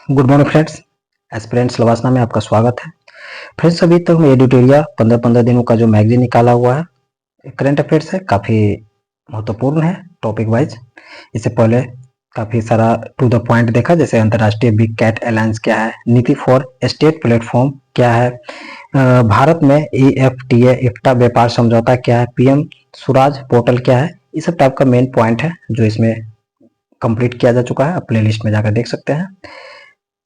Good morning friends. Aspirants लवासना में आपका स्वागत है। फ्रेंड्स, अभी तक मैं एडिटोरिया 15-15 दिनों का जो मैगजीन निकाला हुआ है करंट अफेयर्स है, काफ़ी महत्वपूर्ण है टॉपिक वाइज। इससे पहले काफ़ी सारा टू द पॉइंट देखा, जैसे अंतर्राष्ट्रीय बिग कैट अलायंस क्या है, नीति फॉर स्टेट प्लेटफॉर्म क्या है, भारत में EFTA इफ्टा व्यापार समझौता क्या है, PM स्वराज पोर्टल क्या है। इस सब टाइप का मेन पॉइंट है जो इसमें कंप्लीट किया जा चुका है। आप प्ले लिस्ट में जाकर देख सकते हैं।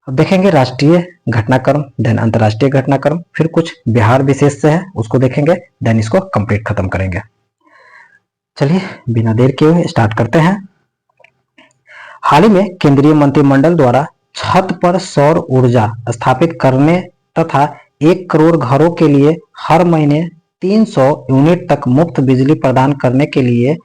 अब देखेंगे राष्ट्रीय घटनाक्रम, देन अंतर्राष्ट्रीय घटनाक्रम, फिर कुछ बिहार विशेष से है उसको देखेंगे, देन इसको कंप्लीट खत्म करेंगे। चलिए बिना देर किए हुए स्टार्ट करते हैं। हाल ही में केंद्रीय मंत्रिमंडल द्वारा छत पर सौर ऊर्जा स्थापित करने तथा 1 करोड़ घरों के लिए हर महीने 300 यूनिट तक मुफ्त बिजली प्रदान करने के लिए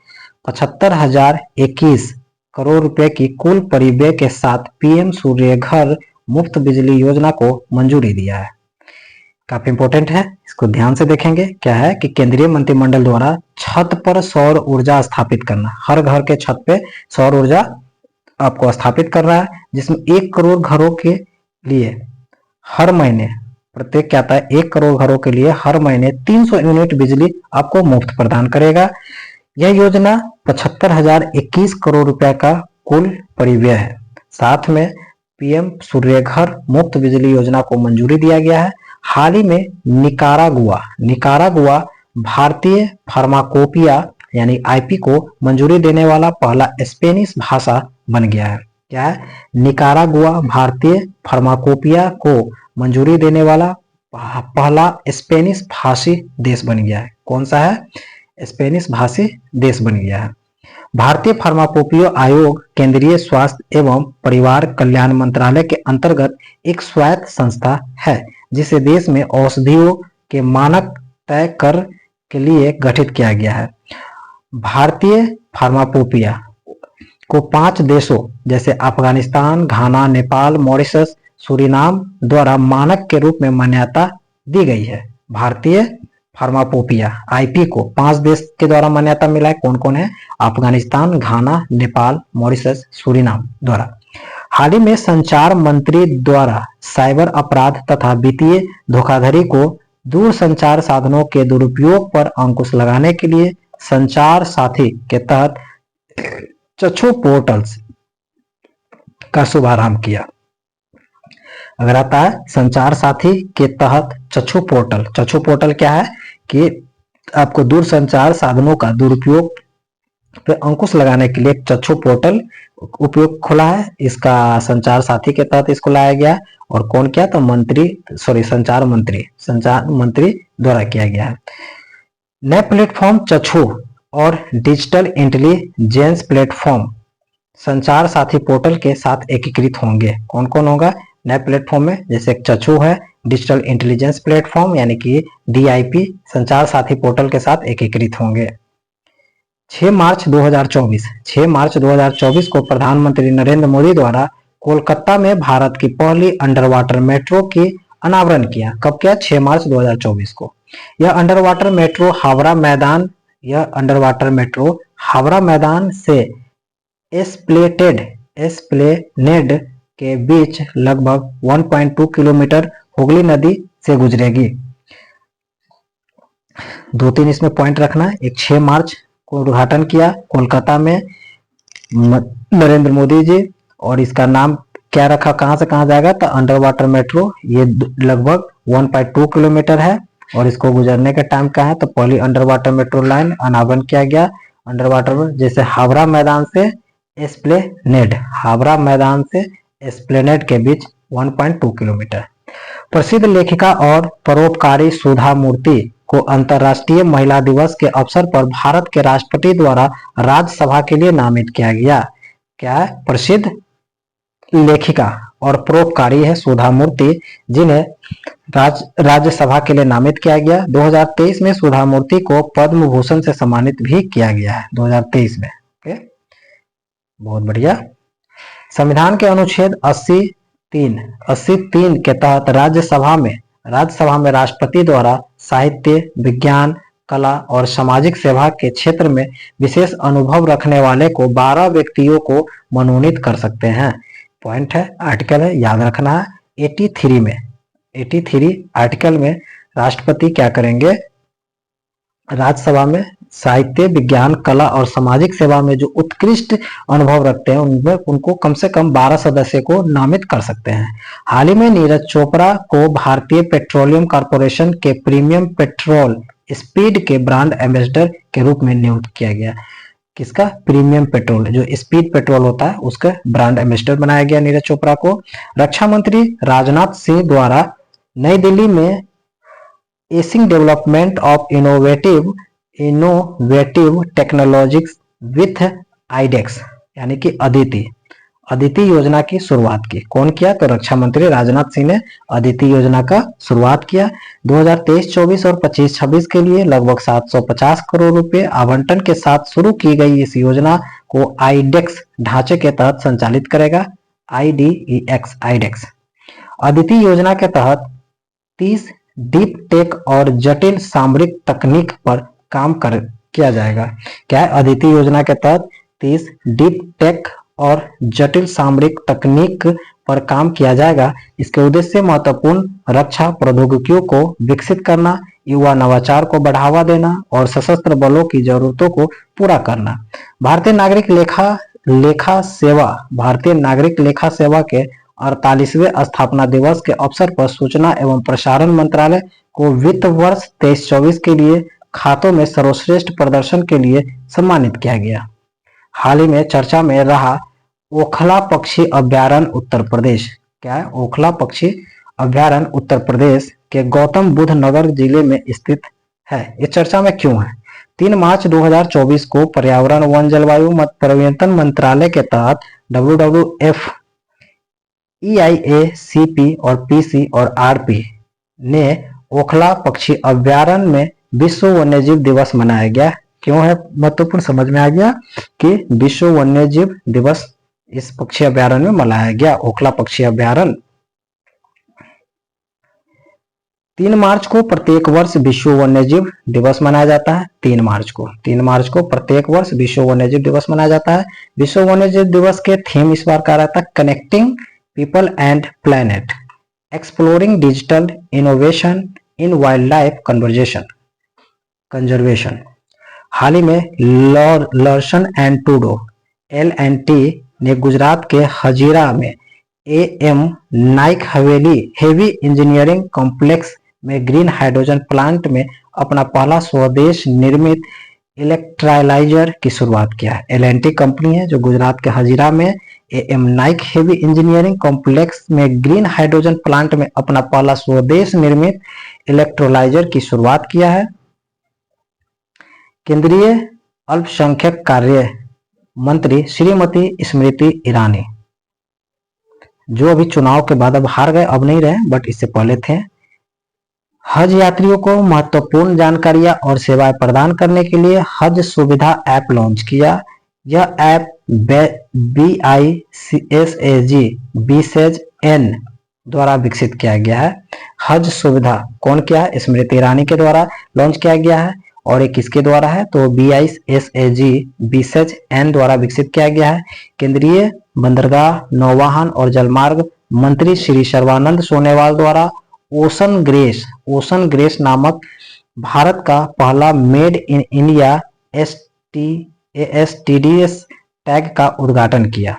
75,021 करोड़ रुपए की कुल परिव्यय के साथ PM सूर्य घर मुफ्त बिजली योजना को मंजूरी दिया है। काफी इंपॉर्टेंट है, इसको ध्यान से देखेंगे। क्या है कि केंद्रीय मंत्रिमंडल द्वारा छत पर सौर ऊर्जा स्थापित करना, हर घर के छत पे सौर ऊर्जा आपको स्थापित कर रहा है, जिसमें 1 करोड़ घरों के लिए हर महीने, प्रत्येक क्या आता है, 1 करोड़ घरों के लिए हर महीने 300 यूनिट बिजली आपको मुफ्त प्रदान करेगा। यह योजना 75,021 करोड़ रुपए का कुल परिव्यय है। साथ में PM सूर्य घर मुफ्त बिजली योजना को मंजूरी दिया गया है। हाल ही में निकारागुआ भारतीय फार्माकोपिया यानी IP को मंजूरी देने वाला पहला स्पेनिश भाषा बन गया है। क्या है? निकारागुआ भारतीय फार्माकोपिया को मंजूरी देने वाला पहला स्पेनिश भाषी देश बन गया है। कौन सा है? स्पेनिश भाषी देश बन गया है। भारतीय फार्माकोपिया आयोग केंद्रीय स्वास्थ्य एवं परिवार कल्याण मंत्रालय के अंतर्गत एक स्वायत्त संस्था है, जिसे देश में औषधियों के मानक तय कर के लिए गठित किया गया है। भारतीय फार्माकोपिया को 5 देशों जैसे अफगानिस्तान, घाना, नेपाल, मॉरिशस, सूरीनाम द्वारा मानक के रूप में मान्यता दी गई है। भारतीय फार्माकोपिया IP को 5 देश के द्वारा मान्यता मिला है। कौन कौन है? अफगानिस्तान, घाना, नेपाल, मॉरिशस, सूरीनाम द्वारा। हाल ही में संचार मंत्री द्वारा साइबर अपराध तथा वित्तीय धोखाधड़ी को दूर संचार साधनों के दुरुपयोग पर अंकुश लगाने के लिए संचार साथी के तहत चक्षु पोर्टल्स का शुभारंभ किया। अगर आता है संचार साथी के तहत चक्षु पोर्टल क्या है कि आपको दूर संचार साधनों का दुरुपयोग पे अंकुश लगाने के लिए एक चक्षु पोर्टल उपयोग खुला है। इसका संचार साथी के तहत इसको लाया गया और कौन किया? तो संचार मंत्री द्वारा किया गया है। नए प्लेटफॉर्म चक्षु और डिजिटल इंटेलिजेंस प्लेटफॉर्म संचार साथी पोर्टल के साथ एकीकृत होंगे। कौन कौन होगा नए प्लेटफॉर्म में? जैसे एक चक्षु है, डिजिटल इंटेलिजेंस प्लेटफॉर्म यानी कि DIP संचार साथी पोर्टल के साथ एकीकृत होंगे। 6 मार्च 2024 को प्रधानमंत्री नरेंद्र मोदी द्वारा कोलकाता में भारत की पहली अंडर वाटर मेट्रो की अनावरण किया। कब किया? 6 मार्च 2024 को। यह अंडर वाटर मेट्रो हावड़ा मैदान से एस्प्लेनेड के बीच लगभग 1.2 किलोमीटर हुगली नदी से गुजरेगी। 2-3 इसमें पॉइंट रखना है। एक 6 मार्च को उद्घाटन किया कोलकाता में नरेंद्र मोदी जी, और इसका नाम क्या रखा, कहां से कहां जाएगा? तो अंडर वाटर मेट्रो। ये लगभग 1.2 किलोमीटर है और इसको गुजरने का टाइम क्या है? तो पहली अंडर वाटर मेट्रो लाइन अनावरण किया गया अंडर वाटर में, जैसे हावड़ा मैदान से एस्प्लेनेड के बीच 1.2 किलोमीटर। प्रसिद्ध लेखिका और परोपकारी सुधा मूर्ति को अंतर्राष्ट्रीय महिला दिवस के अवसर पर भारत के राष्ट्रपति द्वारा राज्यसभा के लिए नामित किया गया। क्या है? प्रसिद्ध लेखिका और परोपकारी है सुधा मूर्ति, जिन्हें राज्यसभा के लिए नामित किया गया। 2023 में सुधा मूर्ति को पद्म भूषण से सम्मानित भी किया गया है 2023 में। ओके, बहुत बढ़िया। संविधान के अनुच्छेद 83 के तहत राज्यसभा में राष्ट्रपति द्वारा साहित्य, विज्ञान, कला और सामाजिक सेवा के क्षेत्र में विशेष अनुभव रखने वाले को 12 व्यक्तियों को मनोनीत कर सकते हैं। पॉइंट है, आर्टिकल है, याद रखना है। 83 आर्टिकल में राष्ट्रपति क्या करेंगे, राज्यसभा में साहित्य, विज्ञान, कला और सामाजिक सेवा में जो उत्कृष्ट अनुभव रखते हैं उनमें उनको कम से कम 12 सदस्य को नामित कर सकते हैं। हाल ही में नीरज चोपड़ा को भारतीय पेट्रोलियम कॉर्पोरेशन के प्रीमियम पेट्रोल स्पीड के ब्रांड एम्बेसडर के रूप में नियुक्त किया गया। किसका? प्रीमियम पेट्रोल, जो स्पीड पेट्रोल होता है उसका ब्रांड एम्बेसडर बनाया गया नीरज चोपड़ा को। रक्षा मंत्री राजनाथ सिंह द्वारा नई दिल्ली में acing development of innovative technologies with iDEX यानी कि अदिति योजना की शुरुआत की। कौन किया? तो रक्षा मंत्री राजनाथ सिंह ने अदिति योजना का शुरुआत किया। 2023-24 और 25-26 के लिए लगभग 750 करोड़ रुपए आवंटन के साथ शुरू की गई इस योजना को आइडेक्स ढांचे के तहत संचालित करेगा। आइडेक्स अदिति योजना के तहत 30 डीप टेक और जटिल सामरिक तकनीक पर काम किया जाएगा। क्या है? अदिति योजना के तहत 30 डीप टेक और जटिल सामरिक तकनीक पर काम किया जाएगा। इसके उद्देश्य महत्वपूर्ण रक्षा प्रौद्योगिकियों को विकसित करना, युवा नवाचार को बढ़ावा देना और सशस्त्र बलों की जरूरतों को पूरा करना। भारतीय नागरिक लेखा सेवा के 48वें स्थापना दिवस के अवसर पर सूचना एवं प्रसारण मंत्रालय को वित्त वर्ष 23-24 के लिए खातों में सर्वश्रेष्ठ प्रदर्शन के लिए सम्मानित किया गया। हाल ही में चर्चा में रहा ओखला पक्षी अभ्यारण्य उत्तर प्रदेश। क्या है? ओखला पक्षी अभ्यारण्य उत्तर प्रदेश के गौतम बुद्ध नगर जिले में स्थित है। ये चर्चा में क्यों है? 3 मार्च 2024 को पर्यावरण, वन, जलवायु परिवर्तन मंत्रालय के तहत WWF, EIA, और PC और RP ने ओखला पक्षी अभ्यारण्य में विश्व वन्यजीव दिवस मनाया गया। क्यों है महत्वपूर्ण? समझ में आ गया कि विश्व वन्यजीव दिवस इस पक्षी अभ्यारण्य में मनाया गया, ओखला पक्षी अभ्यारण्य। 3 मार्च को प्रत्येक वर्ष विश्व वन्यजीव दिवस मनाया जाता है। 3 मार्च को प्रत्येक वर्ष विश्व वन्यजीव दिवस मनाया जाता है। विश्व वन्यजीव दिवस के थीम इस बार का रहता है connecting people and planet, exploring digital innovation in wild life conservation. हाल ही में लर्सन एंड टूडो L&T ने गुजरात के हजीरा में AM Naik Haveli heavy engineering complex में ग्रीन हाइड्रोजन प्लांट में अपना पहला स्वदेश निर्मित इलेक्ट्रोलाइजर की शुरुआत किया है। L&T कंपनी है जो गुजरात के हजीरा में AM Naik heavy engineering complex में ग्रीन हाइड्रोजन प्लांट में अपना पहला स्वदेश निर्मित इलेक्ट्रोलाइजर की शुरुआत किया है। केंद्रीय अल्पसंख्यक कार्य मंत्री श्रीमती स्मृति ईरानी, जो अभी चुनाव के बाद अब हार गए, अब नहीं रहे बट इससे पहले थे, हज यात्रियों को महत्वपूर्ण जानकारियां और सेवाएं प्रदान करने के लिए हज सुविधा ऐप लॉन्च किया। यह ऐप BISAG N द्वारा विकसित किया गया है। हज सुविधा कौन किया है? स्मृति ईरानी के द्वारा लॉन्च किया गया है। और ये किसके द्वारा है? तो BISAG N द्वारा विकसित किया गया है। केंद्रीय बंदरगाह, नौवाहन और जलमार्ग मंत्री श्री सर्बानंद सोनोवाल द्वारा ओशन ग्रेस नामक भारत का पहला made in India ASTDS tag का उद्घाटन किया।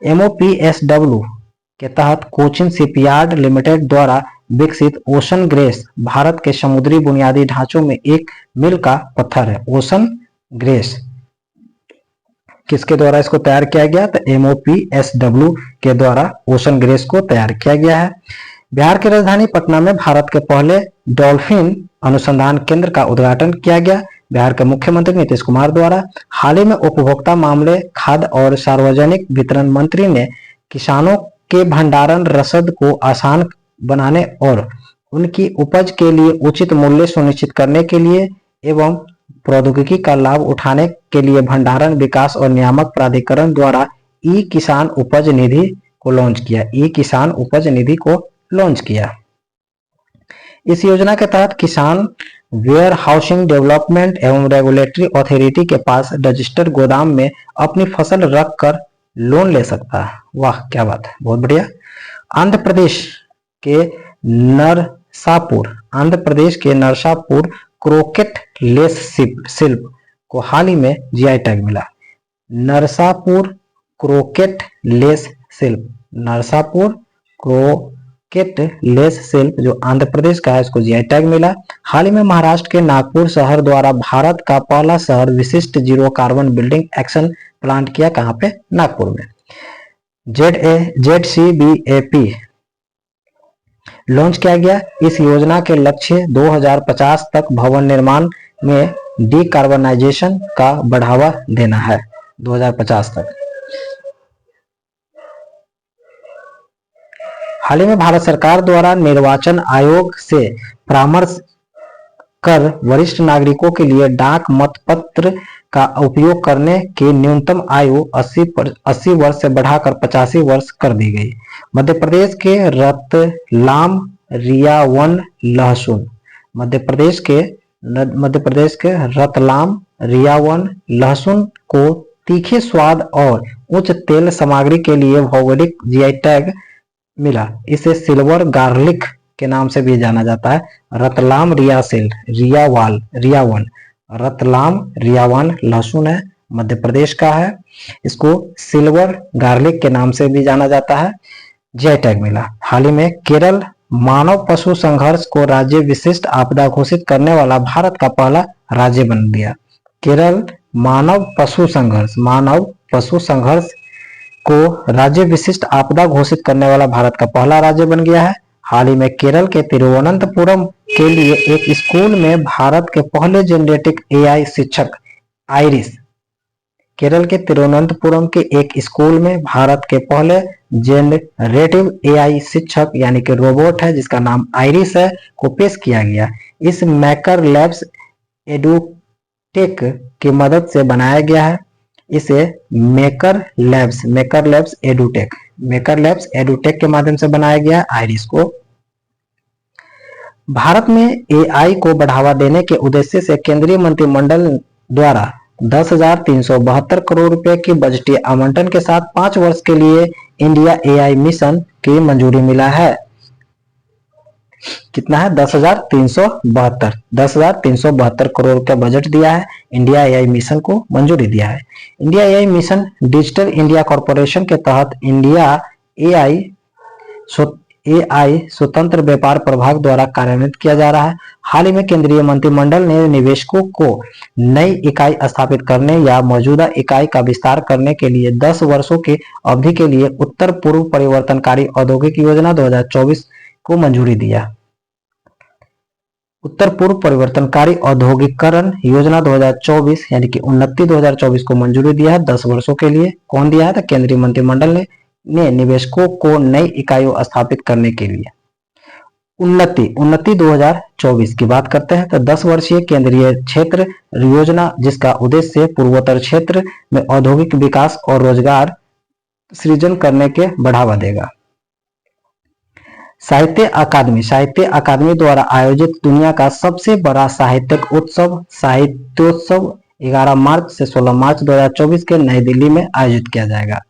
MOPSW के तहत कोचिन शिपयार्ड लिमिटेड द्वारा विकसित ओशन ग्रेस भारत के समुद्री बुनियादी ढांचों में एक मील का पत्थर है। ओशन ग्रेस किसके द्वारा इसको तैयार किया गया? तो MOPSW के द्वारा ओशन ग्रेस को तैयार किया गया है। बिहार की राजधानी पटना में भारत के पहले डॉल्फिन अनुसंधान केंद्र का उद्घाटन किया गया। बिहार के मुख्यमंत्री नीतीश कुमार द्वारा हाल ही में उपभोक्ता मामले, खाद्य और सार्वजनिक वितरण मंत्री ने किसानों के भंडारण रसद को आसान बनाने और उनकी उपज के लिए उचित मूल्य सुनिश्चित करने के लिए एवं प्रौद्योगिकी का लाभ उठाने के लिए भंडारण विकास और नियामक प्राधिकरण द्वारा ई किसान उपज निधि को लॉन्च किया। इस योजना के तहत किसान वेयर हाउसिंग डेवलपमेंट एवं रेगुलेटरी अथॉरिटी के पास रजिस्टर्ड गोदाम में अपनी फसल रख कर लोन ले सकता है। वाह क्या बात है, बहुत बढ़िया। आंध्र प्रदेश के नरसापुर क्रोकेट लेस शिल्प को हाल ही में जीआई टैग मिला। नरसापुर क्रोकेट लेस शिल्प, नरसापुर क्रोकेट लेस शिल्प जो आंध्र प्रदेश का है, इसको जीआई टैग मिला। हाल ही में महाराष्ट्र के नागपुर शहर द्वारा भारत का पहला शहर विशिष्ट zero carbon building action plant किया, कहां पे? नागपुर में। ZCBAP लॉन्च किया गया। इस योजना के लक्ष्य 2050 तक भवन निर्माण में डीकार्बनाइजेशन का बढ़ावा देना है। 2050 तक। हाल ही में भारत सरकार द्वारा निर्वाचन आयोग से परामर्श कर वरिष्ठ नागरिकों के लिए डाक मतपत्र का उपयोग करने की न्यूनतम आयु 80 वर्ष से बढ़ाकर 85 वर्ष कर दी गई। मध्य प्रदेश के रतलाम रियावन लहसुन, मध्य प्रदेश के रतलाम रियावन लहसुन को तीखे स्वाद और उच्च तेल सामग्री के लिए भौगोलिक जीआई टैग मिला। इसे सिल्वर गार्लिक के नाम से भी जाना जाता है। रतलाम रियावन रतलाम रियावन लहसुन है, मध्य प्रदेश का है। इसको सिल्वर गार्लिक के नाम से भी जाना जाता है, जीआई टैग मिला। हाल ही में केरल मानव पशु संघर्ष को राज्य विशिष्ट आपदा घोषित करने वाला भारत का पहला राज्य बन गया। केरल मानव पशु संघर्ष को राज्य विशिष्ट आपदा घोषित करने वाला भारत का पहला राज्य बन गया है। हाल ही में केरल के तिरुवनंतपुरम के लिए एक स्कूल में भारत के पहले जेनेटिक एआई शिक्षक आइरिस, केरल के तिरुवनंतपुरम के एक स्कूल में भारत के पहले जेनरेटिव एआई शिक्षक यानी कि रोबोट है जिसका नाम आइरिस है, को पेश किया गया। इस मेकर लैब्स एडुटेक की मदद से बनाया गया है। इसे मेकर लैब्स एडुटेक के माध्यम से बनाया गया है आइरिस को। भारत में एआई को बढ़ावा देने के उद्देश्य से केंद्रीय मंत्रिमंडल द्वारा 10,372 करोड़ रुपए की बजटीय आवंटन के साथ 5 वर्ष के लिए इंडिया एआई मिशन की मंजूरी मिला है। कितना है? 10,372 करोड़ का बजट दिया है, इंडिया एआई मिशन को मंजूरी दिया है। India AI mission digital India corporation के तहत इंडिया एआई स्वतंत्र व्यापार प्रभाग द्वारा कार्यान्वित किया जा रहा है। हाल ही में केंद्रीय मंत्रिमंडल ने निवेशकों को नई इकाई स्थापित करने या मौजूदा इकाई का विस्तार करने के लिए 10 वर्षों की अवधि के लिए उत्तर पूर्व परिवर्तनकारी औद्योगिक योजना 2024 को मंजूरी दिया। उत्तर पूर्व परिवर्तनकारी औद्योगिकरण योजना 2024 यानी कि उन्नति 2024 को मंजूरी दिया है 10 वर्षों के लिए। कौन दिया है? तो केंद्रीय मंत्रिमंडल ने निवेशकों को नई इकाइयों स्थापित करने के लिए। उन्नति 2024 की बात करते हैं तो 10 वर्षीय केंद्रीय क्षेत्र योजना जिसका उद्देश्य पूर्वोत्तर क्षेत्र में औद्योगिक विकास और रोजगार सृजन करने के बढ़ावा देगा। साहित्य अकादमी द्वारा आयोजित दुनिया का सबसे बड़ा साहित्यिक उत्सव साहित्योत्सव 11 मार्च से 16 मार्च 2024 के नई दिल्ली में आयोजित किया जाएगा।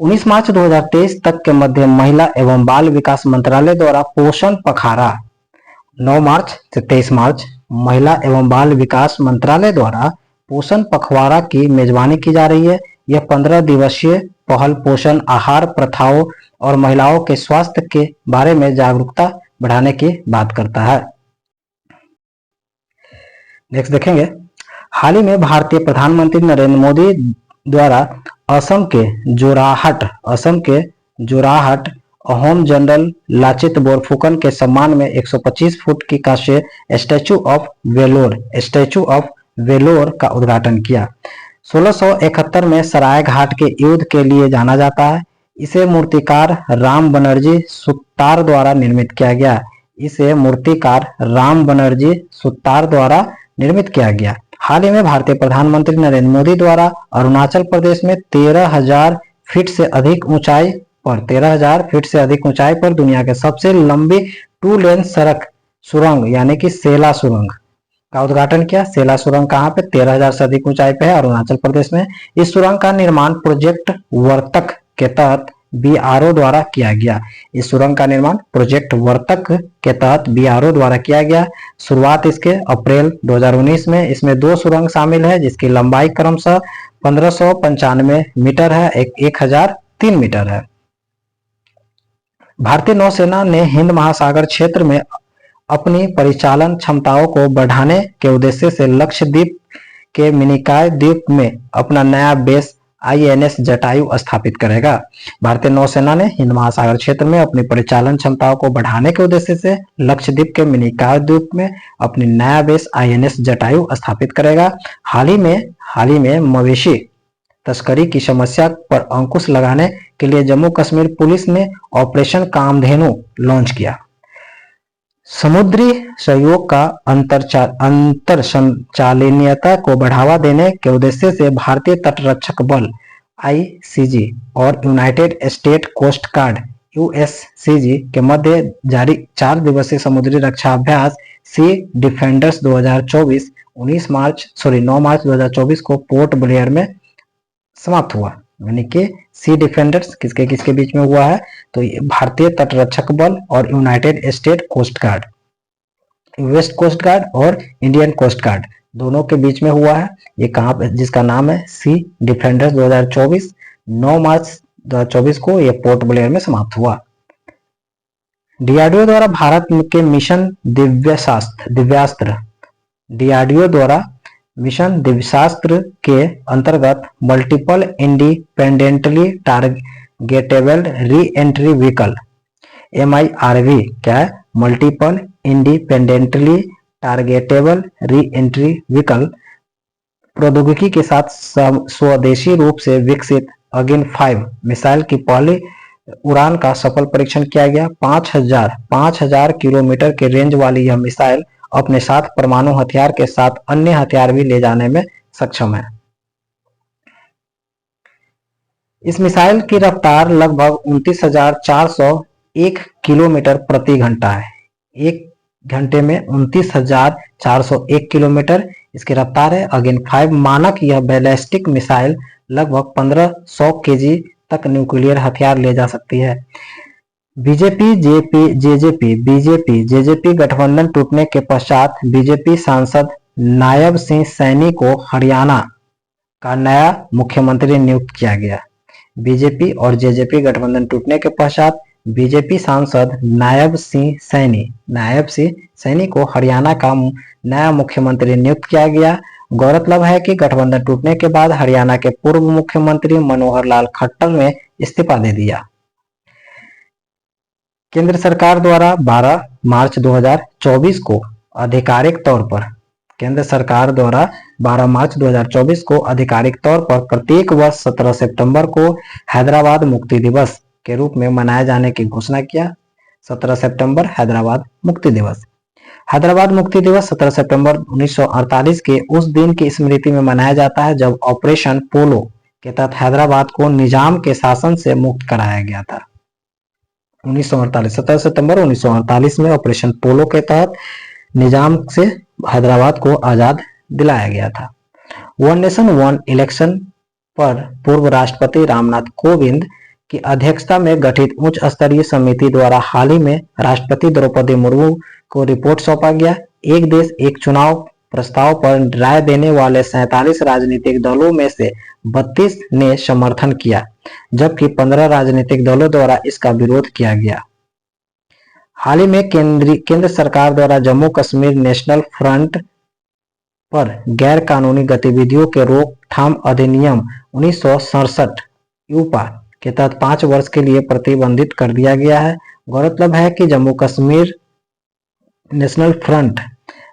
19 मार्च 2023 तक के मध्य महिला एवं बाल विकास मंत्रालय द्वारा पोषण पखवाड़ा 9 मार्च से 23 मार्च महिला एवं बाल विकास मंत्रालय द्वारा पोषण पखवाड़ा की मेजबानी की जा रही है। यह 15 दिवसीय पहल पोषण आहार प्रथाओं और महिलाओं के स्वास्थ्य के बारे में जागरूकता बढ़ाने की बात करता है। नेक्स्ट देखेंगे, हाल ही में भारतीय प्रधानमंत्री नरेंद्र मोदी द्वारा असम के जोराहट अहोम जनरल लाचित बोरफुकन के सम्मान में 125 फुट की कांस्य स्टैचू ऑफ वेलोर का उद्घाटन किया। 1671 में सरायघाट के युद्ध के लिए जाना जाता है। इसे मूर्तिकार राम बनर्जी सुतार द्वारा निर्मित किया गया। हाल ही में भारतीय प्रधानमंत्री नरेंद्र मोदी द्वारा अरुणाचल प्रदेश में 13,000 फीट से अधिक ऊंचाई पर दुनिया के सबसे लंबी 2 लेन सड़क सुरंग यानी कि सेला सुरंग का उद्घाटन किया। सेला सुरंग कहाँ पे? 13,000 से अधिक ऊंचाई पे है, अरुणाचल प्रदेश में। इस सुरंग का निर्माण प्रोजेक्ट वर्तक के तहत बीआरओ द्वारा किया गया। इस सुरंग का निर्माण प्रोजेक्ट वर्तक के तहत बीआरओ द्वारा किया गया। शुरुआत इसके अप्रैल 2019 में। इसमें 2 सुरंग शामिल है जिसकी लंबाई क्रमशः 1595 मीटर है, 1003 मीटर है। भारतीय नौसेना ने हिंद महासागर क्षेत्र में अपनी परिचालन क्षमताओं को बढ़ाने के उद्देश्य से लक्षद्वीप के मिनिकॉय द्वीप में अपना नया बेस आईएनएस जटायु स्थापित करेगा। भारतीय नौसेना ने हिंद महासागर क्षेत्र में अपनी परिचालन क्षमताओं को बढ़ाने के उद्देश्य से लक्षद्वीप के मिनिकॉय द्वीप में अपनी नया बेस आईएनएस जटायु स्थापित करेगा। हाल ही में मवेशी तस्करी की समस्या पर अंकुश लगाने के लिए जम्मू कश्मीर पुलिस ने ऑपरेशन कामधेनु लॉन्च किया। समुद्री सहयोग का अंतर संचालनीयता को बढ़ावा देने के उद्देश्य से भारतीय तटरक्षक बल आईसीजी और यूनाइटेड स्टेट कोस्ट गार्ड यूएससीजी के मध्य जारी 4 दिवसीय समुद्री रक्षा अभ्यास सी डिफेंडर्स 2024 9 मार्च 2024 को पोर्ट ब्लेयर में समाप्त हुआ। यानी कि सी डिफेंडर्स किसके किसके बीच में हुआ है? तो भारतीय तटरक्षक बल और United State coast guard, west coast guard और इंडियन कोस्ट गार्ड दोनों के बीच में हुआ है। ये कहाँ पे? जिसका नाम है सी डिफेंडर्स 2024 9 मार्च 2024 को ये पोर्ट ब्लेयर में समाप्त हुआ। डीआरडीओ द्वारा भारत के मिशन दिव्यास्त्र डीआरडीओ द्वारा मिशन दिव्यास्त्र के अंतर्गत multiple independently targetable re entry vehicle MIRV क्या है? Multiple independently targetable re entry vehicle प्रौद्योगिकी के साथ स्वदेशी रूप से विकसित अगेन 5 मिसाइल की पहली उड़ान का सफल परीक्षण किया गया। 5000 किलोमीटर के रेंज वाली यह मिसाइल अपने साथ परमाणु हथियार के साथ अन्य हथियार भी ले जाने में सक्षम है। इस मिसाइल की रफ्तार लगभग 29,401 किलोमीटर प्रति घंटा है। 1 घंटे में 29,401 किलोमीटर इसकी रफ्तार है। अगेन 5 मानक यह बैलिस्टिक मिसाइल लगभग 1500 केजी तक न्यूक्लियर हथियार ले जा सकती है। बीजेपी जेजेपी गठबंधन टूटने के पश्चात बीजेपी सांसद नायब सिंह सैनी को हरियाणा का नया मुख्यमंत्री नियुक्त किया गया। बीजेपी और जेजेपी गठबंधन टूटने के पश्चात बीजेपी सांसद नायब सिंह सैनी को हरियाणा का नया मुख्यमंत्री नियुक्त किया गया। गौरतलब है कि गठबंधन टूटने के बाद हरियाणा के पूर्व मुख्यमंत्री मनोहर लाल खट्टर ने इस्तीफा दे दिया। केंद्र सरकार द्वारा 12 मार्च 2024 को आधिकारिक तौर पर प्रत्येक वर्ष 17 सितंबर को हैदराबाद मुक्ति दिवस के रूप में मनाए जाने की घोषणा किया। 17 सितंबर हैदराबाद मुक्ति दिवस 17 सितंबर 1948 के उस दिन की स्मृति में मनाया जाता है जब ऑपरेशन पोलो के तहत हैदराबाद को निजाम के शासन से मुक्त कराया गया था। 17 सितंबर 1948 में ऑपरेशन पोलो के तहत निजाम से हैदराबाद को आजाद दिलाया गया था। वन नेशन वन इलेक्शन पर पूर्व राष्ट्रपति रामनाथ कोविंद की अध्यक्षता में गठित उच्च स्तरीय समिति द्वारा हाल ही में राष्ट्रपति द्रौपदी मुर्मू को रिपोर्ट सौंपा गया। एक देश एक चुनाव प्रस्ताव पर राय देने वाले 47 राजनीतिक दलों में से 32 ने समर्थन किया, जबकि 15 राजनीतिक दलों द्वारा इसका विरोध किया गया। हाल ही में केंद्र सरकार द्वारा जम्मू कश्मीर नेशनल फ्रंट पर गैर कानूनी गतिविधियों के रोकथाम अधिनियम 1967 यूपा के तहत 5 वर्ष के लिए प्रतिबंधित कर दिया गया है। गौरतलब है कि Jammu Kashmir national front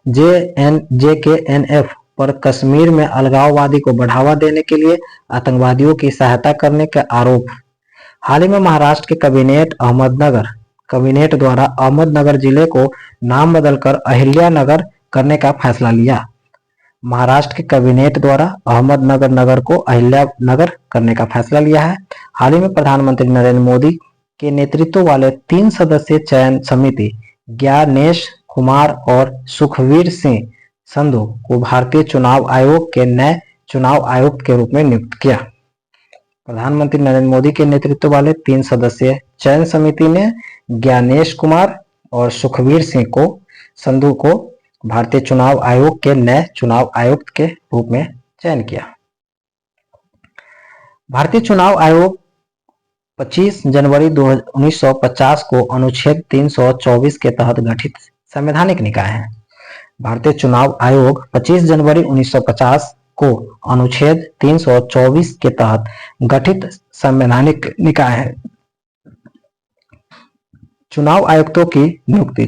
JKNF पर कश्मीर में अलगाववादी को बढ़ावा देने के लिए आतंकवादियों की सहायता करने के आरोप। हाल ही में महाराष्ट्र के कैबिनेट द्वारा अहमदनगर जिले को नाम बदलकर अहिल्यानगर करने का फैसला लिया। महाराष्ट्र के कैबिनेट द्वारा अहमदनगर नगर को अहिल्यानगर करने का फैसला लिया है। हाल ही में प्रधानमंत्री नरेंद्र मोदी के नेतृत्व वाले 3 सदस्यीय चयन समिति ज्ञानेश कुमार और सुखवीर सिंह संधू को भारतीय चुनाव आयोग के नए चुनाव आयुक्त के रूप में नियुक्त किया। प्रधानमंत्री नरेंद्र मोदी के नेतृत्व वाले 3 सदस्यीय चयन समिति ने ज्ञानेश कुमार और सुखबीर सिंह को संधू को भारतीय चुनाव आयोग के नए चुनाव आयुक्त के रूप में चयन किया। भारतीय चुनाव आयोग 25 जनवरी 1950 को अनुच्छेद 324 के तहत गठित संवैधानिक निकाय है। भारतीय चुनाव आयोग 25 जनवरी 1950 को अनुच्छेद 324 के तहत गठित संवैधानिक निकाय है। चुनाव आयुक्तों की नियुक्ति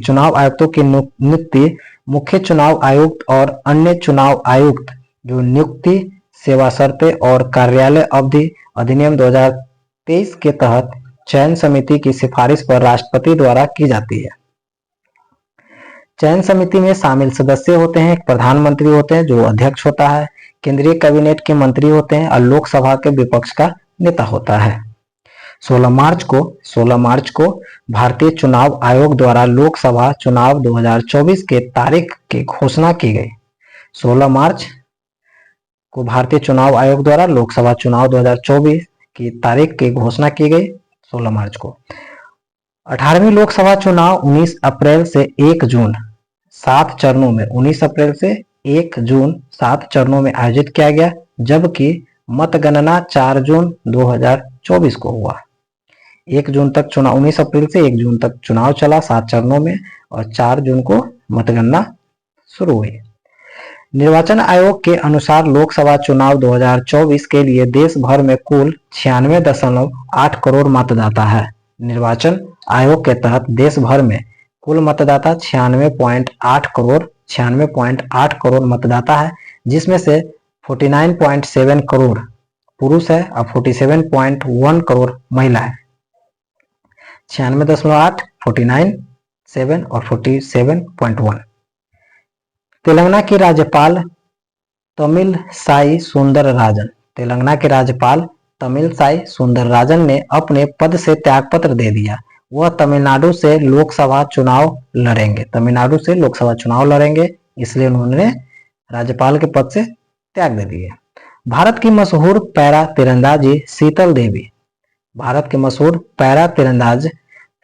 मुख्य चुनाव आयुक्त और अन्य चुनाव आयुक्त जो नियुक्ति, सेवा शर्तें और कार्यालय अवधि अधिनियम 2023 के तहत चयन समिति की सिफारिश पर राष्ट्रपति द्वारा की जाती है। चयन समिति में शामिल सदस्य होते हैं, एक प्रधानमंत्री होते हैं जो अध्यक्ष होता है, केंद्रीय कैबिनेट के मंत्री होते हैं और लोकसभा के विपक्ष का नेता होता है। 16 मार्च को भारतीय चुनाव आयोग द्वारा लोकसभा चुनाव 2024 के तारीख की घोषणा की गई। 16 मार्च को भारतीय चुनाव आयोग द्वारा लोकसभा चुनाव 2024 की तारीख की घोषणा की गई। 16 मार्च को 18वीं लोकसभा चुनाव 19 अप्रैल से 1 जून 7 चरणों में 19 अप्रैल से 1 जून 7 चरणों में आयोजित किया गया, जबकि मतगणना 4 जून 2024 को हुआ। 1 जून तक चुनाव 19 अप्रैल से 1 जून तक चुनाव चला 7 चरणों में और 4 जून को मतगणना शुरू हुई। निर्वाचन आयोग के अनुसार लोकसभा चुनाव 2024 के लिए देश भर में कुल 96.8 करोड़ मतदाता है। निर्वाचन आयोग के तहत देश भर में कुल मतदाता 96.8 करोड़ मतदाता है, जिसमें से 49.7 करोड़ पुरुष है और 47.1 करोड़ महिला है। 96.8, 49.7 और 47.1। तेलंगाना की राज्यपाल तमिलसाई सुंदरराजन ने अपने पद से त्यागपत्र दे दिया। वह तमिलनाडु से लोकसभा चुनाव लड़ेंगे, इसलिए उन्होंने राज्यपाल के पद से त्याग दे दिए। भारत की मशहूर पैरा तीरंदाज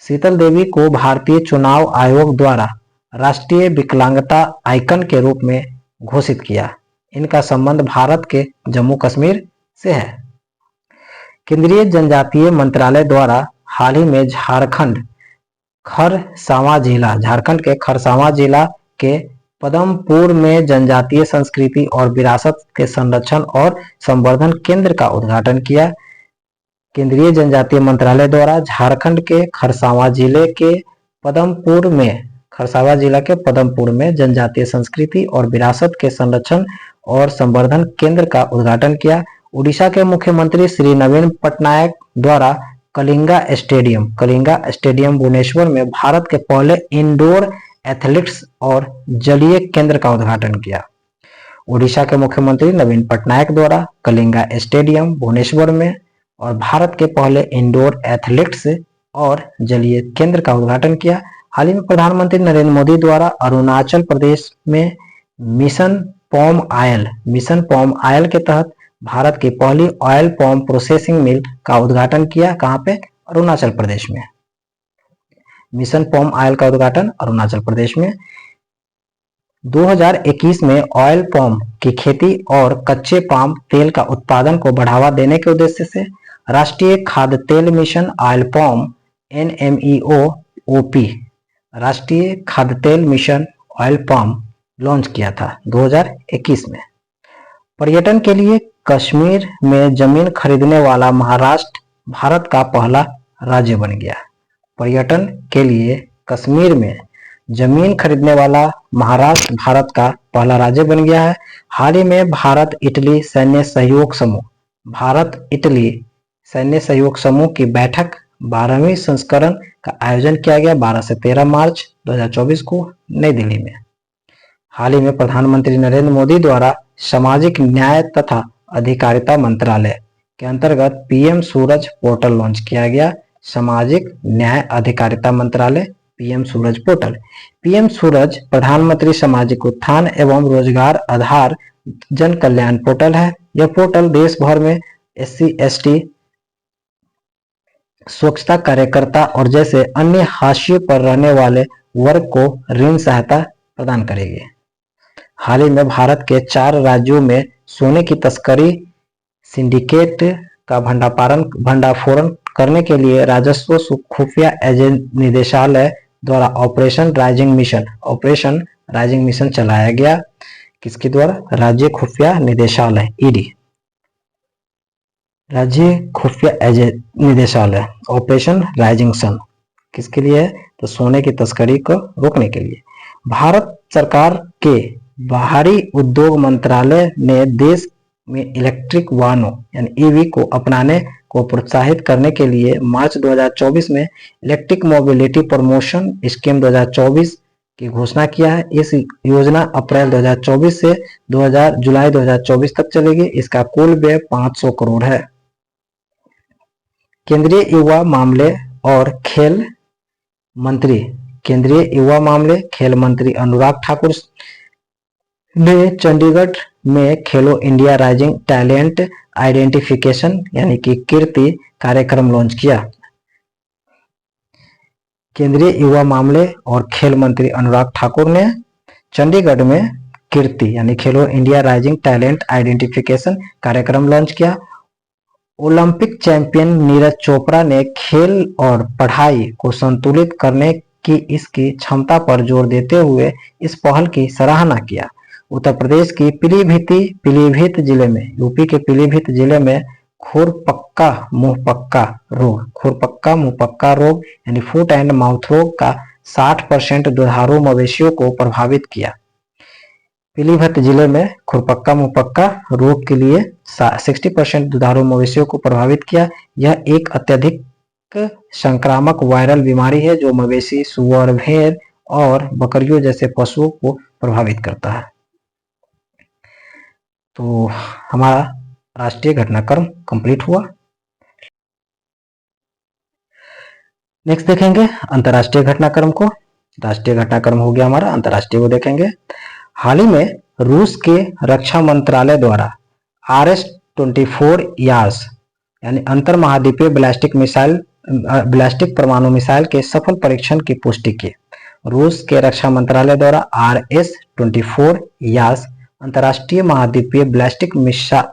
शीतल देवी को भारतीय चुनाव आयोग द्वारा राष्ट्रीय विकलांगता आइकन के रूप में घोषित किया। इनका संबंध भारत के जम्मू कश्मीर से है। केंद्रीय जनजातीय मंत्रालय द्वारा हाल ही में झारखंड के खरसावां जिला के पदमपुर में जनजातीय संस्कृति और विरासत के संरक्षण और संवर्धन केंद्र का उद्घाटन किया। केंद्रीय जनजातीय मंत्रालय द्वारा झारखंड के खरसावां जिले के पदमपुर में जनजातीय संस्कृति और विरासत के संरक्षण और संवर्धन केंद्र का उद्घाटन किया। उड़ीसा के मुख्यमंत्री श्री नवीन पटनायक द्वारा कलिंगा स्टेडियम भुवनेश्वर में भारत के पहले इंडोर एथलेटिक्स और जलीय केंद्र का उद्घाटन किया। उड़ीसा के मुख्यमंत्री नवीन पटनायक द्वारा कलिंगा स्टेडियम भुवनेश्वर में और भारत के पहले इंडोर एथलेटिक्स और जलीय केंद्र का उद्घाटन किया। हाल ही में प्रधानमंत्री नरेंद्र मोदी द्वारा अरुणाचल प्रदेश में मिशन पॉम आयल के तहत भारत की पहली ऑयल पॉम प्रोसेसिंग मिल का उद्घाटन किया। कहां पे? अरुणाचल प्रदेश में। मिशन पॉम आयल का उद्घाटन अरुणाचल प्रदेश में। 2021 में ऑयल पॉम की खेती और कच्चे पाम तेल का उत्पादन को बढ़ावा देने के उद्देश्य से राष्ट्रीय खाद्य तेल मिशन ऑयल पॉम NMEO-OP राष्ट्रीय खाद्य तेल मिशन ऑयल पॉम लॉन्च किया था 2021 में। पर्यटन के लिए कश्मीर में जमीन खरीदने वाला महाराष्ट्र भारत का पहला राज्य बन गया। पर्यटन के लिए कश्मीर में जमीन खरीदने वाला महाराष्ट्र भारत का पहला राज्य बन गया है। हाल ही में भारत इटली सैन्य सहयोग समूह की बैठक 12वीं संस्करण का आयोजन किया गया 12 से 13 मार्च 2024 को नई दिल्ली में। हाल ही में प्रधानमंत्री नरेंद्र मोदी द्वारा सामाजिक न्याय तथा अधिकारिता मंत्रालय के अंतर्गत PM सूरज पोर्टल लॉन्च किया गया। सामाजिक न्याय अधिकारिता मंत्रालय पीएम सूरज पोर्टल। पीएम सूरज प्रधानमंत्री सामाजिक उत्थान एवं रोजगार आधार जन कल्याण पोर्टल है। यह पोर्टल देश भर में SC/ST, स्वच्छता कार्यकर्ता और जैसे अन्य हाशिए पर रहने वाले वर्ग को ऋण सहायता प्रदान करेगी। हाल ही में भारत के 4 राज्यों में सोने की तस्करी सिंडिकेट का भंडाफोड़ करने के लिए राजस्व खुफिया निदेशालय द्वारा ऑपरेशन राइजिंग मिशन चलाया गया। किसके द्वारा? राज्य खुफिया निदेशालय ईडी, राज्य खुफिया निदेशालय ऑपरेशन राइजिंग सन। किसके लिए? तो सोने की तस्करी को रोकने के लिए। भारत सरकार के बाहरी उद्योग मंत्रालय ने देश में इलेक्ट्रिक वाहनों यानी ईवी को अपनाने को प्रोत्साहित करने के लिए मार्च 2024 में इलेक्ट्रिक मोबिलिटी प्रमोशन स्कीम 2024 की घोषणा किया है। इस योजना अप्रैल 2024 से जुलाई 2024 तक चलेगी। इसका कुल व्यय 500 करोड़ है। केंद्रीय युवा मामले और खेल मंत्री अनुराग ठाकुर ने चंडीगढ़ में खेलो इंडिया राइजिंग टैलेंट आइडेंटिफिकेशन यानी कि कीर्ति कार्यक्रम लॉन्च किया। केंद्रीय युवा मामले और खेल मंत्री अनुराग ठाकुर ने चंडीगढ़ में कीर्ति यानी खेलो इंडिया राइजिंग टैलेंट आइडेंटिफिकेशन कार्यक्रम लॉन्च किया। ओलंपिक चैंपियन नीरज चोपड़ा ने खेल और पढ़ाई को संतुलित करने की इसकी क्षमता पर जोर देते हुए इस पहल की सराहना किया। उत्तर प्रदेश की पीलीभीत जिले में यूपी के पीलीभीत जिले में खुरपक्का मुंहपक्का रोग यानी फुट एंड माउथ रोग का 60% दुधारू मवेशियों को प्रभावित किया। पीलीभीत जिले में खुरपक्का मुंहपक्का रोग के लिए 60% दुधारू मवेशियों को प्रभावित किया। यह एक अत्यधिक संक्रामक वायरल बीमारी है जो मवेशी, सुअर, भेड़ और बकरियों जैसे पशुओं को प्रभावित करता है। तो हमारा राष्ट्रीय घटनाक्रम कंप्लीट हुआ। नेक्स्ट देखेंगे अंतर्राष्ट्रीय घटनाक्रम को। राष्ट्रीय घटनाक्रम हो गया हमारा, अंतर्राष्ट्रीय को देखेंगे। हाल ही में रूस के रक्षा मंत्रालय द्वारा RS-24 यास यानी अंतर महाद्वीपीय बैलिस्टिक परमाणु मिसाइल के सफल परीक्षण की पुष्टि की। रूस के रक्षा मंत्रालय द्वारा RS-24 यास अंतरराष्ट्रीय महाद्वीपीय बैलिस्टिक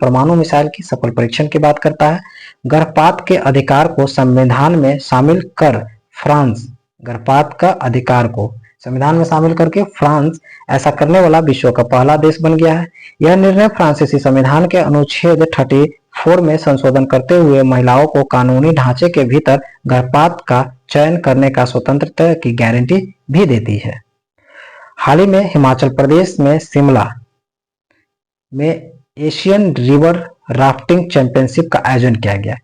परमाणु मिसाइल की सफल परीक्षण की बात करता है। गर्भपात के अधिकार को संविधान में शामिल कर फ्रांस गर्भपात का अधिकार को संविधान में शामिल करके फ्रांस ऐसा करने वाला विश्व का पहला देश बन गया है। यह निर्णय फ्रांसीसी संविधान के अनुच्छेद 34 में संशोधन करते हुए महिलाओं को कानूनी ढांचे के भीतर गर्भपात का चयन करने का स्वतंत्रता की गारंटी भी देती है। हाल ही में हिमाचल प्रदेश में शिमला में एशियन रिवर राफ्टिंग चैंपियनशिप का आयोजन किया गया।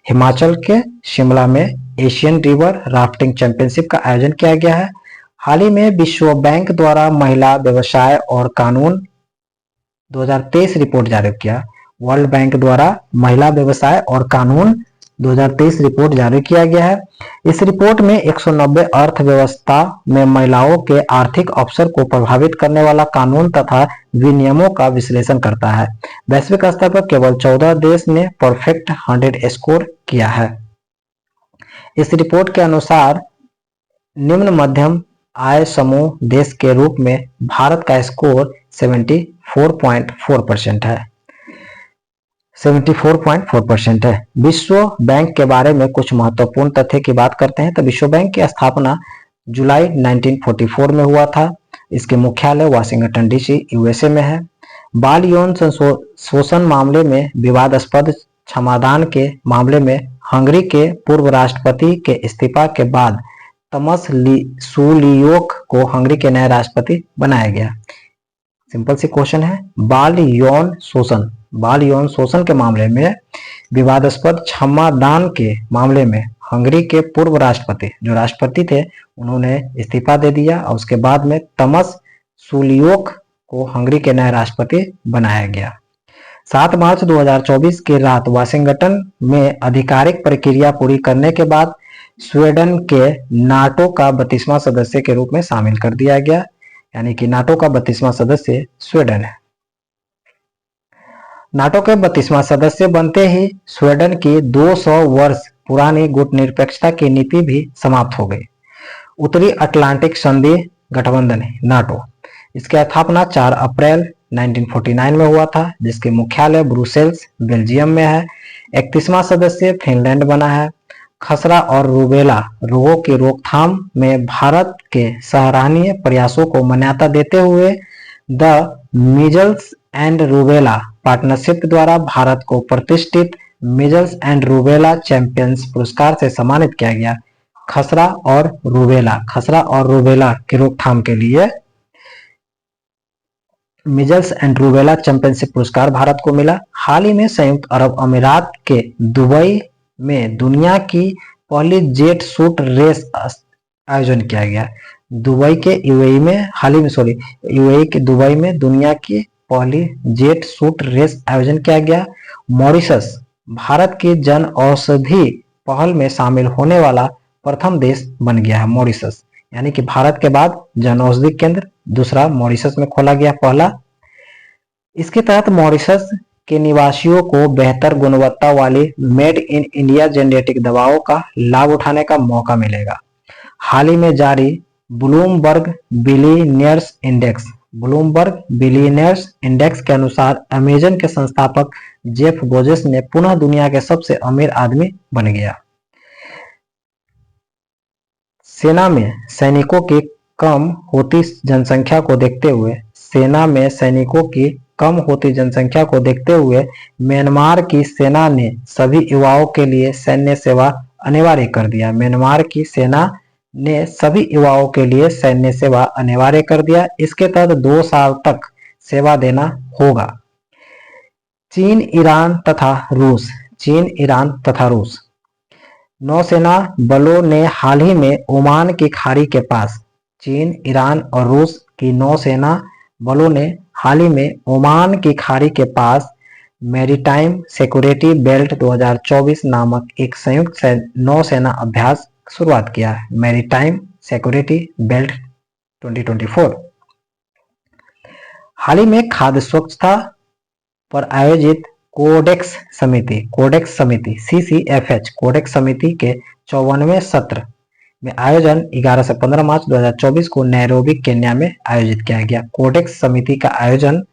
हिमाचल के शिमला में एशियन रिवर राफ्टिंग चैंपियनशिप का आयोजन किया गया है। हाल ही में विश्व बैंक द्वारा महिला व्यवसाय और कानून 2023 रिपोर्ट जारी किया। वर्ल्ड बैंक द्वारा महिला व्यवसाय और कानून 2023 रिपोर्ट जारी किया गया है। इस रिपोर्ट में 190 अर्थव्यवस्था में महिलाओं के आर्थिक अवसर को प्रभावित करने वाला कानून तथा विनियमों का विश्लेषण करता है। वैश्विक स्तर पर केवल 14 देश ने परफेक्ट 100 स्कोर किया है। इस रिपोर्ट के अनुसार निम्न मध्यम आय समूह देश के रूप में भारत का स्कोर 74.4% है। 74.4% है। विश्व बैंक के बारे में कुछ महत्वपूर्ण तथ्य की बात करते हैं तो विश्व बैंक की स्थापना जुलाई 1944 में हुआ था। इसके मुख्यालय वाशिंगटन DC USA में है। बाल यौन शोषण मामले में विवादास्पद क्षमादान के मामले में हंगरी के पूर्व राष्ट्रपति के इस्तीफा के बाद तमस सुलियोक को हंगरी के नए राष्ट्रपति बनाया गया। सिंपल सी क्वेश्चन है, बाल यौन शोषण के मामले में विवादास्पद क्षमादान के मामले में हंगरी के पूर्व राष्ट्रपति जो राष्ट्रपति थे उन्होंने इस्तीफा दे दिया और उसके बाद में तमस सुलियोक को हंगरी के नए राष्ट्रपति बनाया गया। 7 मार्च 2024 की रात वाशिंगटन में आधिकारिक प्रक्रिया पूरी करने के बाद स्वीडन के नाटो का 32वां सदस्य के रूप में शामिल कर दिया गया, यानी कि नाटो का 32वां सदस्य स्वीडन है। नाटो के 32वां सदस्य बनते ही स्वीडन की 200 वर्ष पुरानी गुटनिरपेक्षता की नीति भी समाप्त हो गई। उत्तरी अटलांटिक संधि गठबंधन नाटो, इसकी स्थापना 4 अप्रैल 1949 में हुआ था, जिसके मुख्यालय ब्रुसेल्स बेल्जियम में है। 31वां सदस्य फिनलैंड बना है। खसरा और रूबेला रोगों की रोकथाम में भारत के सराहनीय प्रयासों को मान्यता देते हुए the measles and rubella partnership द्वारा भारत को प्रतिष्ठित मीजल्स एंड रूबेला चैंपियंस पुरस्कार से सम्मानित किया गया। खसरा और रूबेला की रोकथाम के लिए मीजल्स एंड रूबेला चैंपियनशिप पुरस्कार भारत को मिला। हाल ही में संयुक्त अरब अमीरात के दुबई में दुनिया की पहली जेट शूट रेस आयोजन किया गया। दुबई के यूएई में हाल ही में यूएई के दुबई में दुनिया की पहली जेट शूट रेस आयोजन किया गया। मॉरिशस भारत की जन औषधि पहल में शामिल होने वाला प्रथम देश बन गया है। मॉरिशस यानी कि भारत के बाद जन औषधि केंद्र दूसरा मॉरिशस में खोला गया पहला। इसके तहत मॉरिशस के निवासियों को बेहतर गुणवत्ता वाली मेड इन इंडिया जेनेटिक दवाओं का लाभ उठाने का मौका मिलेगा। हाल ही में जारी ब्लूमबर्ग बिलियनियर्स इंडेक्स के अनुसार अमेजन के संस्थापक जेफ बेजोस ने पुनः दुनिया के सबसे अमीर आदमी बन गया। सेना में सैनिकों की कम होती जनसंख्या को देखते हुए म्यांमार की सेना ने सभी युवाओं के लिए सैन्य सेवा अनिवार्य कर दिया। इसके तहत 2 साल तक सेवा देना होगा। चीन, ईरान तथा रूस नौसेना बलों ने हाल ही में ओमान की खाड़ी के पास चीन, ईरान और रूस की नौसेना बलों ने हाल ही में ओमान की खाड़ी के पास मैरीटाइम सिक्योरिटी बेल्ट 2024 नामक एक संयुक्त नौसेना अभ्यास शुरुआत किया है। मैरीटाइम सिक्योरिटी बेल्ट 2024 हाल ही में खाद्य स्वच्छता पर आयोजित कोडेक्स समिति CCFH कोडेक्स समिति के 54वें सत्र में आयोजन 11 से 15 मार्च 2024 को नैरोबी केन्या में आयोजित किया गया। कोडेक्स समिति का आयोजन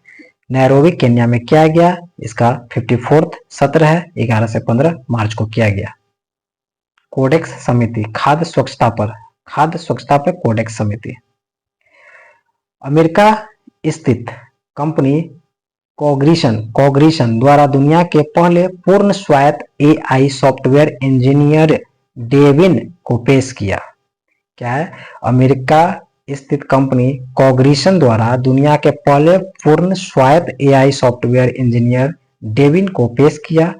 नैरोबी केन्या में किया गया। इसका 54वां सत्र है, 11 से 15 मार्च को किया गया। कोडेक्स समिति खाद्य स्वच्छता पर कोडेक्स समिति। अमेरिका स्थित कंपनी कॉग्निशन द्वारा दुनिया के पहले पूर्ण स्वायत्त AI सॉफ्टवेयर इंजीनियर डेविन को पेश किया। क्या है? अमेरिका स्थित कंपनी कॉग्निशन द्वारा दुनिया के पहले पूर्ण स्वायत्त AI सॉफ्टवेयर इंजीनियर डेविन को पेश किया।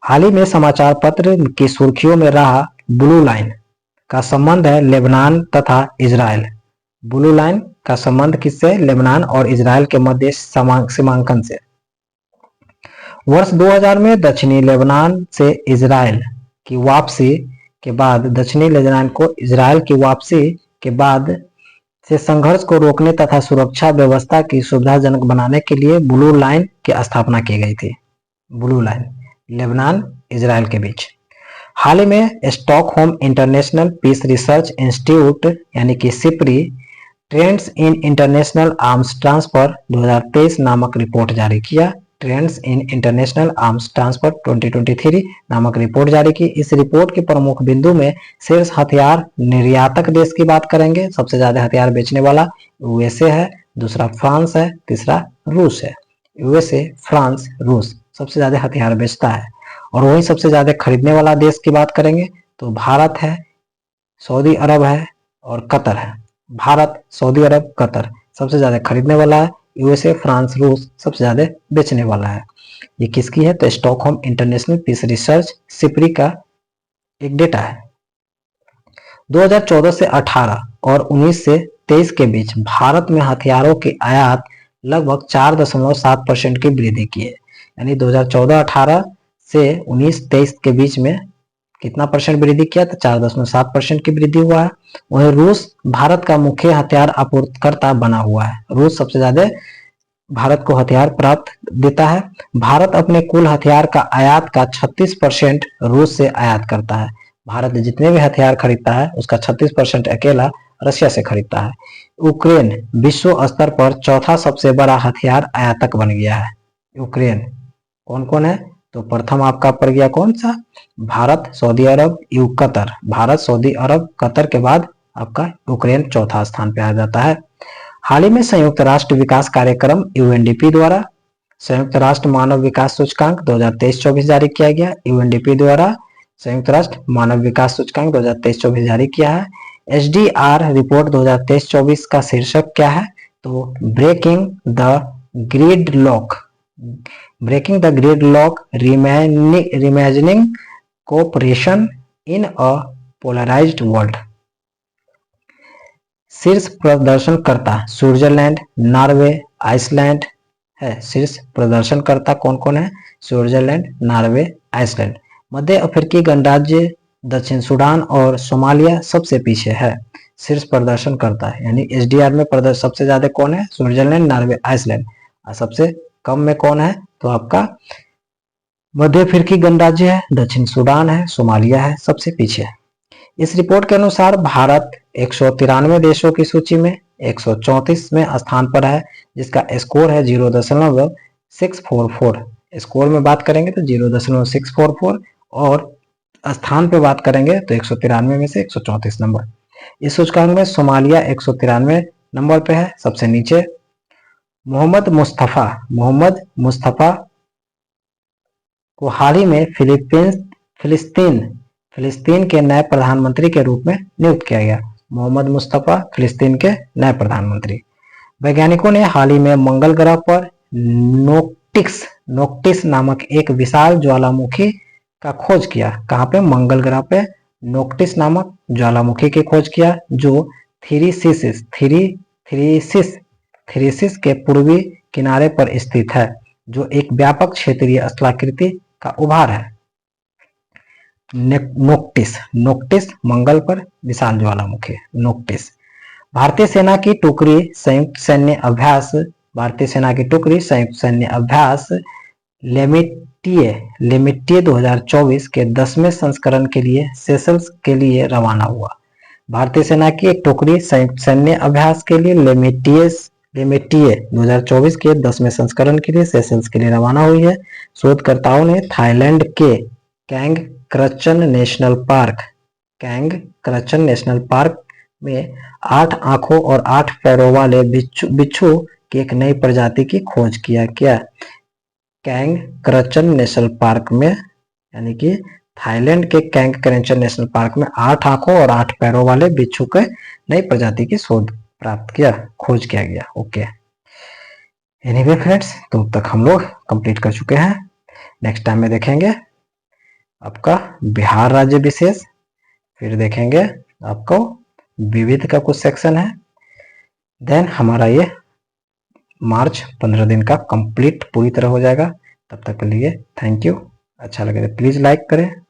हाल ही में समाचार पत्र की सुर्खियों में रहा ब्लू लाइन का संबंध है लेबनान तथा इजराइल। ब्लू लाइन का संबंध किससे? लेबनान और इजराइल के मध्य सीमांकन से। वर्ष 2000 में दक्षिणी लेबनान से इजराइल की वापसी के बाद से संघर्ष को रोकने तथा सुरक्षा व्यवस्था की सुविधाजनक बनाने के लिए ब्लू लाइन की स्थापना की गई थी। ब्लू लाइन लेबनान इजराइल के बीच। हाल ही में Stockholm International Peace Research Institute यानी कि SIPRI trends in international arms transfer 2023 नामक रिपोर्ट जारी किया। Trends in international arms transfer 2023 नामक रिपोर्ट जारी की। इस रिपोर्ट के प्रमुख बिंदु में शीर्ष हथियार निर्यातक देश की बात करेंगे। सबसे ज्यादा हथियार बेचने वाला USA है, दूसरा फ्रांस है, तीसरा रूस है। USA, फ्रांस, रूस सबसे ज्यादा हथियार बेचता है। और वही सबसे ज्यादा खरीदने वाला देश की बात करेंगे तो भारत है, सऊदी अरब है और कतर है। भारत, सऊदी अरब, कतर सबसे ज्यादा खरीदने वाला है। USA, फ्रांस, रूस सबसे ज्यादा बेचने वाला है। ये किसकी है? तो Stockholm International Peace Research SIPRI का एक डेटा है। 2014 से 18 और 19 से 23 के बीच भारत में हथियारों की आयात लगभग 4.7% की वृद्धि की है। यानी 2014-18 से 19-23 के बीच में कितना परसेंट वृद्धि किया? तो 4.7% की वृद्धि हुआ है। वहीं रूस भारत का मुख्य हथियार आपूर्तिकर्ता बना हुआ है। रूस सबसे ज्यादा भारत को हथियार प्राप्त देता है। भारत अपने कुल हथियार का आयात का 36% रूस से आयात करता है। भारत जितने भी हथियार खरीदता है उसका 36% अकेला रशिया से खरीदता है। यूक्रेन विश्व स्तर पर चौथा सबसे बड़ा हथियार आयातक बन गया है। यूक्रेन कौन कौन है? तो प्रथम आपका पड़ गया कौन सा? भारत, सऊदी अरब, कतर। भारत, सऊदी अरब, कतर के बाद आपका यूक्रेन चौथा स्थान पे आ जाता है। हाल ही में संयुक्त राष्ट्र विकास कार्यक्रम यूएनडीपी द्वारा संयुक्त राष्ट्र मानव विकास सूचकांक 2023-24 जारी किया गया। यूएनडीपी द्वारा संयुक्त राष्ट्र मानव विकास सूचकांक 2023-24 जारी किया है। एचडीआर रिपोर्ट 2023-24 का शीर्षक क्या है? तो breaking the gridlock reimagining cooperation in a polarized world। शीर्ष प्रदर्शनकर्ता स्विट्जरलैंड, नॉर्वे, आइसलैंड है। शीर्ष प्रदर्शनकर्ता कौन कौन है? Switzerland, Norway, Iceland. मध्य अफ्रीकी गणराज्य, दक्षिण सूडान और सोमालिया सबसे पीछे है। शीर्ष प्रदर्शनकर्ता यानी एचडीआर में प्रदर्शन सबसे ज्यादा कौन है? Switzerland, Norway, Iceland. और सबसे कम में कौन है? तो आपका मध्य अफ्रीकी गणराज्य है, दक्षिण सूडान है, सोमालिया है, सबसे पीछे है। इस रिपोर्ट के अनुसार भारत 193 देशों की सूची में 134वें स्थान पर है, जिसका स्कोर है 0.644। स्कोर में बात करेंगे तो 0.644 और स्थान पे बात करेंगे तो 193 में से 134 नंबर। इस सूचकांक में सोमालिया 193 नंबर पे है, सबसे नीचे। मोहम्मद मुस्तफा को हाल ही में फिलिस्तीन के नए प्रधानमंत्री के रूप में नियुक्त किया गया। मोहम्मद मुस्तफा फिलिस्तीन के नए प्रधानमंत्री। वैज्ञानिकों ने हाल ही में मंगल ग्रह पर नोक्टिस नामक एक विशाल ज्वालामुखी का खोज किया। कहाँ पे? मंगल ग्रह पे नोक्टिस नामक ज्वालामुखी की खोज किया, जो थीरिसिस के पूर्वी किनारे पर स्थित है, जो एक व्यापक क्षेत्रीय स्थलाकृति का उभार है। नोक्टिस मंगल पर विशाल ज्वालामुखी नोक्टिस। भारतीय सेना की टुकड़ी संयुक्त सैन्य अभ्यास लेमिटिए 2024 के 10वें संस्करण के लिए सेशल्स के लिए रवाना हुआ। भारतीय सेना की एक टुकड़ी संयुक्त सैन्य अभ्यास के लिए लेमिटिए 2024 के 10वें संस्करण के लिए सेशल्स के लिए रवाना हुई है। शोधकर्ताओं ने थाईलैंड के कैंग क्रचन नेशनल पार्क में 8 आंखों और 8 पैरों वाले बिच्छू की एक नई प्रजाति की खोज किया। क्या? कैंग क्रचन नेशनल पार्क में, यानी कि थाईलैंड के कैंग क्रचन नेशनल पार्क में 8 आंखों और 8 पैरों वाले बिच्छू के नई प्रजाति की खोज किया गया। ओके, एनीवे फ्रेंड्स, तो अब तक हम लोग कंप्लीट कर चुके हैं। नेक्स्ट टाइम में देखेंगे आपका बिहार राज्य विशेष, फिर देखेंगे आपको विविध का कुछ सेक्शन है, देन हमारा ये मार्च 15 दिन का कंप्लीट पूरी तरह हो जाएगा। तब तक के लिए थैंक यू। अच्छा लगे तो प्लीज लाइक करें,